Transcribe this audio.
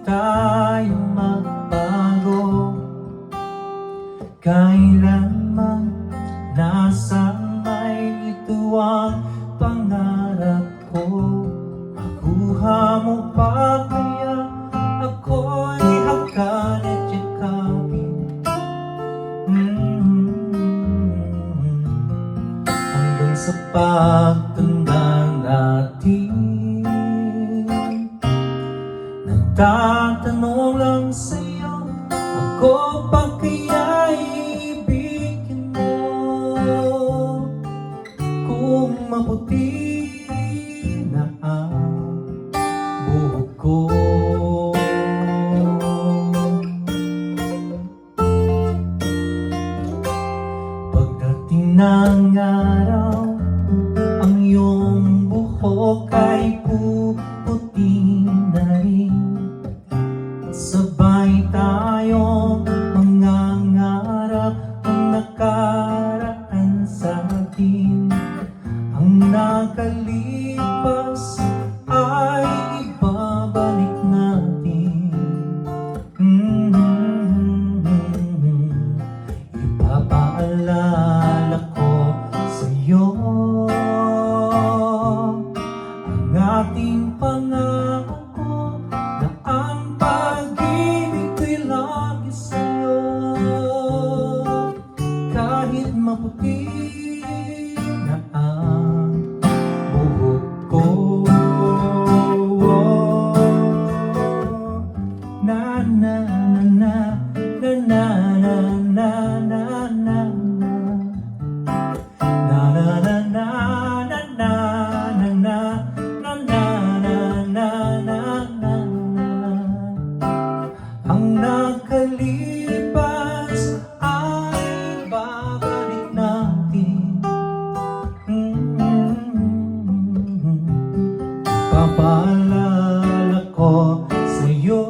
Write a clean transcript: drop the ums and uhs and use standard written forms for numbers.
tayong magbago. Kailanman nasa may ito ang pangarap ko. Makuha mo pa kaya ako'y hagkan at yakapin. Hanggang sa pagtanda natin, nagtatanong lang sa'yo, ako pa kaya'y ibigin mo? Kung maputi na ang buhok ko. Pagdating ng araw, ang iyong buhok ay puputi na rin. Sabay tayong mangangarap ang nakaraan sa atin. Ang nakalipas ay ibabalik natin. Ipapaalala ko sa'yo ang ating pangako na ang pag-ibig ko'y lagi sa'yo. Kahit maputi na ang buhok ko. Na na na na na na na na na na na na na na na. Ang nakalipas ay babalik natin. Papaalala ko sa'yo